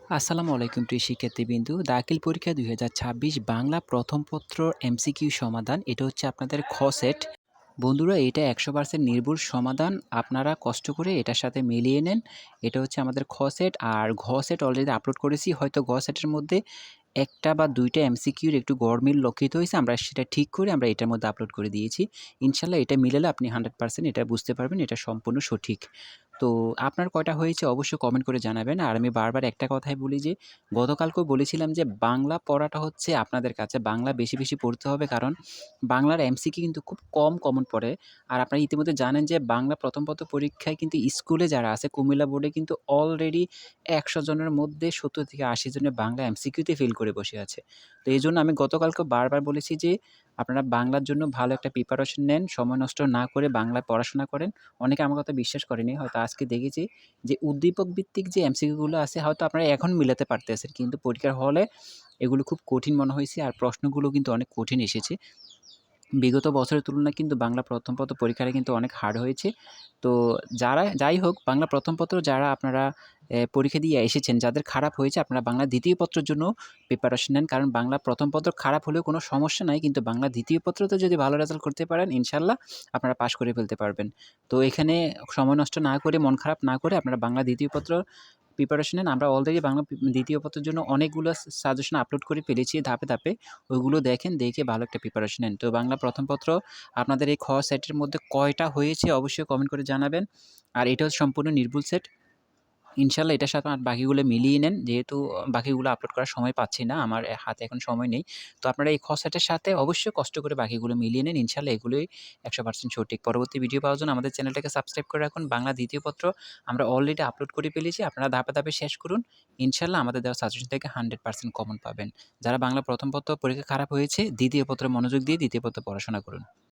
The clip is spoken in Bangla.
আসসালামু আলাইকুম প্রিয় শিক্ষার্থীবৃন্দু। দাখিল পরীক্ষা ২০২৬ বাংলা প্রথম পত্র এমসিকিউ সমাধান। এটা হচ্ছে আপনাদের খ সেট। বন্ধুরা এটা ১০০% নির্ভুল সমাধান। আপনারা কষ্ট করে এটার সাথে মিলিয়ে নেন। এটা হচ্ছে আমাদের খ সেট আর ঘ সেট অলরেডি আপলোড করেছি। হয়তো ঘ সেটের মধ্যে ১ টা বা ২ টা এমসিকিউর একটু গড়মিল লক্ষিত হইছে। আমরা সেটা ঠিক করে আমরা এটার মধ্যে আপলোড করে দিয়েছি। ইনশাআল্লাহ এটা মিলালে আপনি 100% এটা বুঝতে পারবেন এটা সম্পূর্ণ সঠিক। তো আপনার কয়টা হয়েছে অবশ্যই কমেন্ট করে জানাবেন। আর আমি বারবার একটা কথাই বলি যে গতকালকেও বলেছিলাম যে বাংলা পড়াটা হচ্ছে আপনাদের কাছে বাংলা বেশি, বেশি পড়তে হবে কারণ বাংলার এমসিকিউ কিন্তু খুব কম কমন পড়ে। আর আপনারা ইতিমধ্যে জানেন যে বাংলা প্রথম পত্র পরীক্ষায় কিন্তু স্কুলে যারা আছে কুমিল্লা বোর্ডে কিন্তু অলরেডি ১০০ জনের মধ্যে ৭০ থেকে ৮০ জনের বাংলা এমসিকিউতে ফেল করে বসে আছে। তো এজন্য আমি গতকালকেও বারবার বলেছি যে আপনারা বাংলার জন্য ভালো একটা প্রিপারেশন নেন, সময় নষ্ট না করে বাংলায় পড়াশোনা করেন। অনেকে আমার কথা বিশ্বাস করেনি। হয়তো আজকে দেখেছি যে উদ্দীপক ভিত্তিক যে এমসিকিউ গুলো আছে হয়তো আপনারা এখন মিলাতে পারতেছেন। কিন্তু পরীক্ষার হলে এগুলো খুব কঠিন মনে হইছে আর প্রশ্নগুলো কিন্তু অনেক কঠিন এসেছে। বিগত বছরের তুলনায় কিন্তু বাংলা প্রথম পত্র পরীক্ষাটা কিন্তু অনেক হার্ড হয়েছে। তো যাই হোক বাংলা প্রথম পত্র যারা আপনারা পরীক্ষা দিয়ে এসেছেন, যাদের খারাপ হয়েছে আপনারা বাংলা দ্বিতীয় পত্রের জন্য প্রিপারেশন নেন। কারণ বাংলা প্রথম পত্র খারাপ হলেও কোনো সমস্যা নাই। কিন্তু বাংলা দ্বিতীয় পত্রতে যদি ভালো রেজাল্ট করতে পারেন ইনশাআল্লাহ আপনারা পাস করে ফেলতে পারবেন। তো এখানে সময় নষ্ট না করে, মন খারাপ না করে আপনারা বাংলা দ্বিতীয় পত্র প্রিপারেশন নেন। আমরা অলরেডি বাংলা দ্বিতীয় পত্রের জন্য অনেকগুলো সাজেশন আপলোড করে ফেলেছি ধাপে, ধাপে। ওইগুলো দেখেন, দেখে ভালো একটা প্রিপারেশন নেন। তো বাংলা প্রথম পত্র আপনাদের এই খ সেটের মধ্যে কয়টা হয়েছে অবশ্যই কমেন্ট করে জানাবেন। আর এটা হচ্ছে সম্পূর্ণ নির্ভুল সেট। ইনশাআল্লাহ এটার সাথে আর বাকিগুলো মিলিয়ে নেন। যেহেতু বাকিগুলো আপলোড করার সময় পাচ্ছি না, আমার হাতে এখন সময় নেই। তো আপনারা এই খ সেটের সাথে অবশ্যই কষ্ট করে বাকিগুলো মিলিয়ে নেন। ইনশাআল্লাহ এগুলোই ১০০% সঠিক। পরবর্তী ভিডিও পাওয়ার জন্য আমাদের চ্যানেলটাকে সাবস্ক্রাইব করে রাখুন। বাংলা দ্বিতীয় পত্র আমরা অলরেডি আপলোড করে ফেলেছি। আপনারা ধাপে, ধাপে শেষ করুন। ইনশাআল্লাহ আমাদের দেওয়া সাজেশন থেকে 100% কমন পাবেন। যারা বাংলা প্রথম পত্র পরীক্ষা খারাপ হয়েছে, দ্বিতীয় পত্রে মনোযোগ দিয়ে দ্বিতীয় পত্র পড়াশোনা করুন।